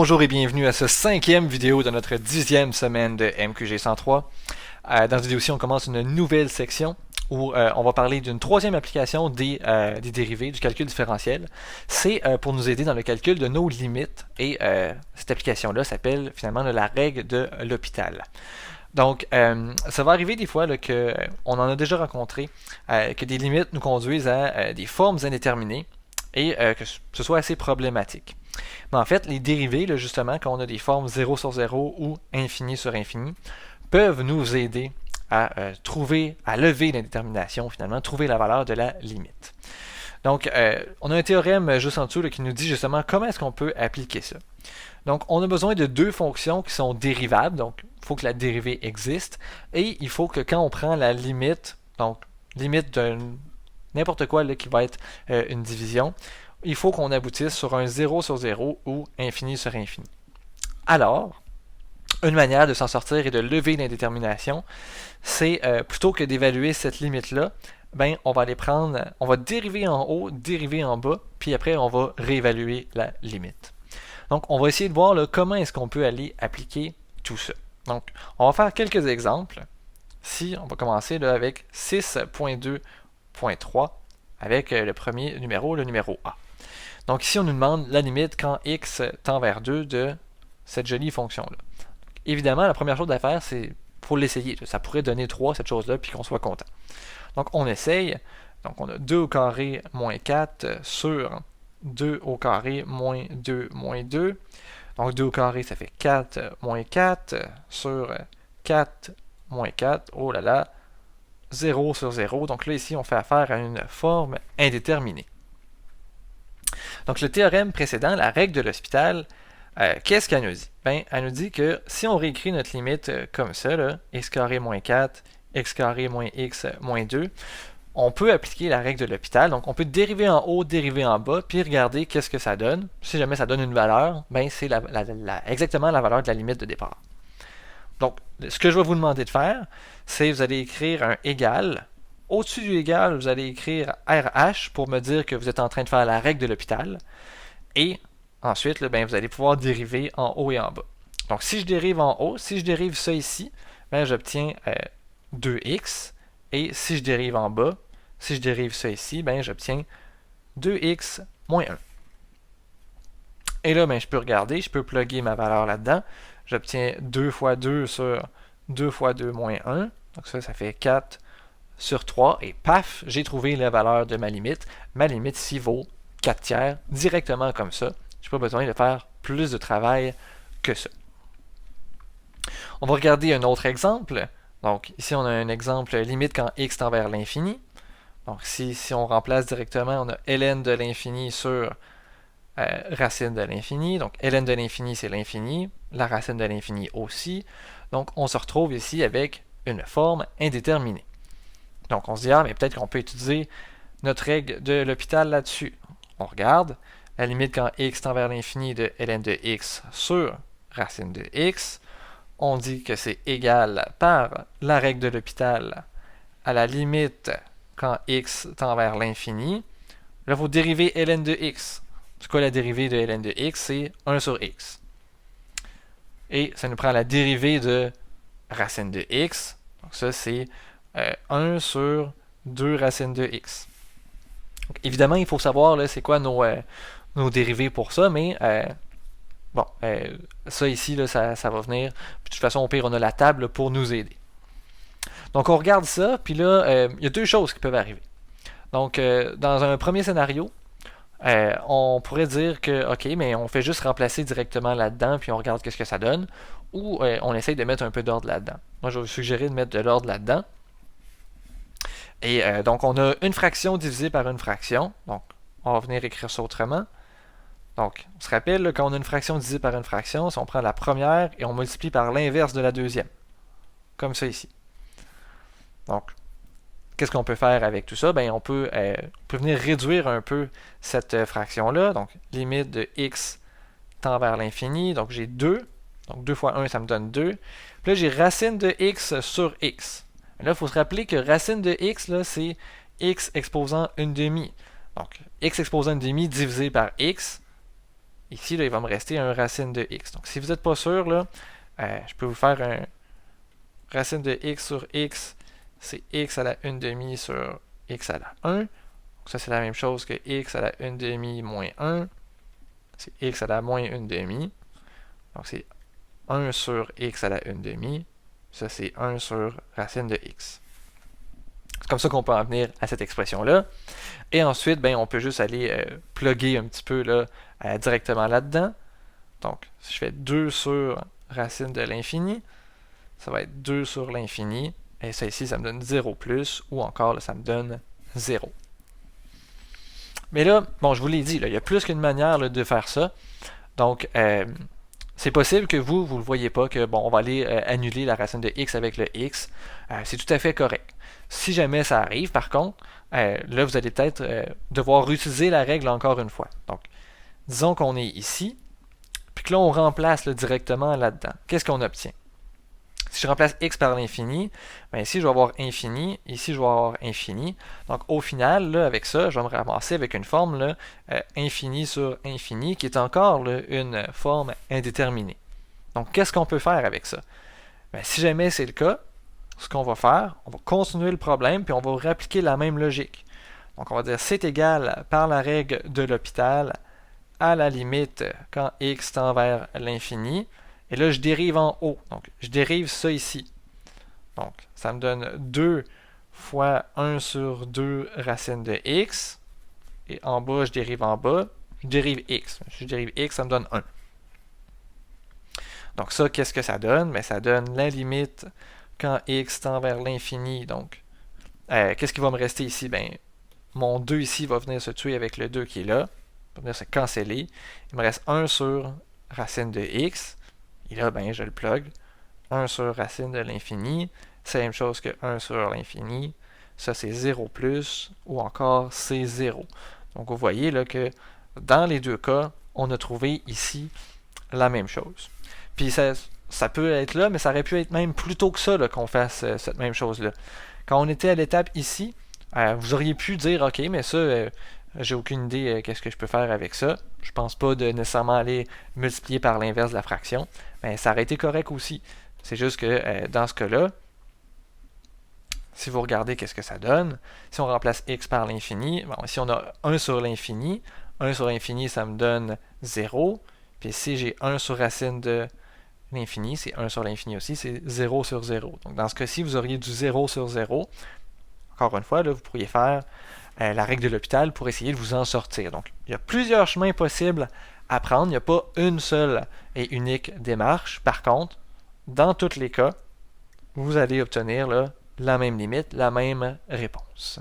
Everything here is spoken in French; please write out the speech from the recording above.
Bonjour et bienvenue à ce 5e vidéo de notre 10e semaine de MQG 103. Dans cette vidéo-ci, on commence une nouvelle section où on va parler d'une troisième application des dérivés, du calcul différentiel. C'est pour nous aider dans le calcul de nos limites et cette application-là s'appelle finalement la règle de l'hôpital. Donc, ça va arriver des fois qu'on en a déjà rencontré, que des limites nous conduisent à des formes indéterminées et que ce soit assez problématique. Mais en fait, les dérivés, là, justement, quand on a des formes 0 sur 0 ou infini sur infini, peuvent nous aider à lever l'indétermination, finalement, trouver la valeur de la limite. Donc, on a un théorème juste en dessous là, qui nous dit justement comment est-ce qu'on peut appliquer ça. Donc, on a besoin de deux fonctions qui sont dérivables, donc il faut que la dérivée existe, et il faut que quand on prend la limite, donc limite de n'importe quoi là, qui va être une division, il faut qu'on aboutisse sur un 0 sur 0 ou infini sur infini. Alors, une manière de s'en sortir et de lever l'indétermination, c'est plutôt que d'évaluer cette limite-là, ben, on va aller prendre, on va dériver en haut, dériver en bas, puis après on va réévaluer la limite. Donc, on va essayer de voir là, comment est-ce qu'on peut aller appliquer tout ça. Donc, on va faire quelques exemples. Si on va commencer là, avec 6.2.3 avec le premier numéro, le numéro A. Donc ici, on nous demande la limite quand x tend vers 2 de cette jolie fonction-là. Évidemment, la première chose à faire, c'est pour l'essayer. Ça pourrait donner 3, cette chose-là, puis qu'on soit content. Donc on essaye. Donc on a 2 au carré moins 4 sur 2 au carré moins 2 moins 2. Donc 2 au carré, ça fait 4 moins 4 sur 4 moins 4. Oh là là, 0 sur 0. Donc là, ici, on fait affaire à une forme indéterminée. Donc le théorème précédent, la règle de l'hôpital, qu'est-ce qu'elle nous dit? Ben, elle nous dit que si on réécrit notre limite comme ça, là, x carré moins 4, x carré moins x moins 2, on peut appliquer la règle de l'hôpital. Donc on peut dériver en haut, dériver en bas, puis regarder qu'est-ce que ça donne. Si jamais ça donne une valeur, ben c'est exactement la valeur de la limite de départ. Donc ce que je vais vous demander de faire, c'est vous allez écrire un égal. Au-dessus du égal, vous allez écrire RH pour me dire que vous êtes en train de faire la règle de l'hôpital. Et ensuite, là, ben, vous allez pouvoir dériver en haut et en bas. Donc, si je dérive en haut, si je dérive ça ici, ben, j'obtiens 2x. Et si je dérive en bas, si je dérive ça ici, ben, j'obtiens 2x moins 1. Et là, ben, je peux regarder, je peux plugger ma valeur là-dedans. J'obtiens 2 fois 2 sur 2 fois 2 moins 1. Donc ça fait 4 sur 3, et paf, j'ai trouvé la valeur de ma limite. Ma limite ici vaut 4 tiers, directement comme ça. Je n'ai pas besoin de faire plus de travail que ça. On va regarder un autre exemple. Donc ici, on a un exemple limite quand x tend vers l'infini. Donc si on remplace directement, on a ln de l'infini sur racine de l'infini. Donc ln de l'infini, c'est l'infini. La racine de l'infini aussi. Donc on se retrouve ici avec une forme indéterminée. Donc on se dit, mais peut-être qu'on peut utiliser notre règle de l'hôpital là-dessus. On regarde, la limite quand x tend vers l'infini de ln de x sur racine de x, on dit que c'est égal par la règle de l'hôpital à la limite quand x tend vers l'infini. Là, il faut dériver ln de x. C'est quoi la dérivée de ln de x? C'est 1 sur x. Et ça nous prend la dérivée de racine de x. Donc ça, c'est 1 sur 2 racines de x. Donc, évidemment, il faut savoir là, c'est quoi nos dérivés pour ça, mais ça ici, là, ça va venir. Puis, de toute façon, au pire, on a la table pour nous aider. Donc, on regarde ça, puis là, il y a deux choses qui peuvent arriver. Donc, dans un premier scénario, on pourrait dire que, OK, mais on fait juste remplacer directement là-dedans, puis on regarde qu'est-ce que ça donne, ou on essaye de mettre un peu d'ordre là-dedans. Moi, je vais vous suggérer de mettre de l'ordre là-dedans. Et donc, on a une fraction divisée par une fraction. Donc, on va venir écrire ça autrement. Donc, on se rappelle, là, quand on a une fraction divisée par une fraction, si on prend la première et on multiplie par l'inverse de la deuxième. Comme ça ici. Donc, qu'est-ce qu'on peut faire avec tout ça? Ben, on peut venir réduire un peu cette fraction-là. Donc, limite de x tend vers l'infini. Donc, j'ai 2. Donc, 2 fois 1, ça me donne 2. Puis là, j'ai racine de x sur x. Là, il faut se rappeler que racine de x, là, c'est x exposant une demi. Donc, x exposant une demi divisé par x, ici, là, il va me rester un racine de x. Donc, si vous n'êtes pas sûr, là, je peux vous faire un racine de x sur x, c'est x à la 1 demi sur x à la 1. Donc, ça, c'est la même chose que x à la 1 demi moins 1. C'est x à la moins 1 demi. Donc, c'est 1 sur x à la 1 demi. Ça, c'est 1 sur racine de x. C'est comme ça qu'on peut en venir à cette expression-là. Et ensuite, ben, on peut juste aller plugger un petit peu là, directement là-dedans. Donc, si je fais 2 sur racine de l'infini, ça va être 2 sur l'infini. Et ça ici, ça me donne 0 plus, ou encore, là, ça me donne 0. Mais là, bon, je vous l'ai dit, là, il y a plus qu'une manière là, de faire ça. Donc, c'est possible que vous ne le voyez pas, que bon, on va aller annuler la racine de x avec le x. C'est tout à fait correct. Si jamais ça arrive, par contre, là, vous allez peut-être devoir utiliser la règle encore une fois. Donc, disons qu'on est ici, puis que là, on remplace là, directement là-dedans. Qu'est-ce qu'on obtient? Si je remplace x par l'infini, ben ici, je vais avoir infini, ici, je vais avoir infini. Donc, au final, là, avec ça, je vais me ramasser avec une forme là, infini sur infini, qui est encore là, une forme indéterminée. Donc, qu'est-ce qu'on peut faire avec ça? Ben, si jamais c'est le cas, ce qu'on va faire, on va continuer le problème, puis on va réappliquer la même logique. Donc, on va dire c'est égal par la règle de l'hôpital à la limite quand x tend vers l'infini. Et là, je dérive en haut. Donc, je dérive ça ici. Donc, ça me donne 2 fois 1 sur 2 racine de x. Et en bas, je dérive en bas. Je dérive x. Je dérive x, ça me donne 1. Donc ça, qu'est-ce que ça donne? Bien, ça donne la limite quand x tend vers l'infini. Donc, qu'est-ce qui va me rester ici? Bien, mon 2 ici va venir se tuer avec le 2 qui est là. Il va venir se canceller. Il me reste 1 sur racine de x. Et là, ben, je le plug. 1 sur racine de l'infini. C'est la même chose que 1 sur l'infini. Ça, c'est 0 plus, ou encore c'est 0. Donc, vous voyez là que dans les deux cas, on a trouvé ici la même chose. Puis, ça peut être là, mais ça aurait pu être même plus tôt que ça qu'on fasse cette même chose-là. Quand on était à l'étape ici, vous auriez pu dire, OK, mais ça, j'ai aucune idée qu'est-ce que je peux faire avec ça. Je pense pas de nécessairement aller multiplier par l'inverse de la fraction. Mais ça aurait été correct aussi. C'est juste que dans ce cas-là, si vous regardez qu'est-ce que ça donne, si on remplace x par l'infini, bon, ici on a 1 sur l'infini. 1 sur l'infini, ça me donne 0. Puis si j'ai 1 sur racine de l'infini, c'est 1 sur l'infini aussi, c'est 0 sur 0. Donc dans ce cas-ci, vous auriez du 0 sur 0. Encore une fois, là, vous pourriez faire la règle de l'hôpital pour essayer de vous en sortir. Donc, il y a plusieurs chemins possibles à prendre. Il n'y a pas une seule et unique démarche. Par contre, dans tous les cas, vous allez obtenir là, la même limite, la même réponse.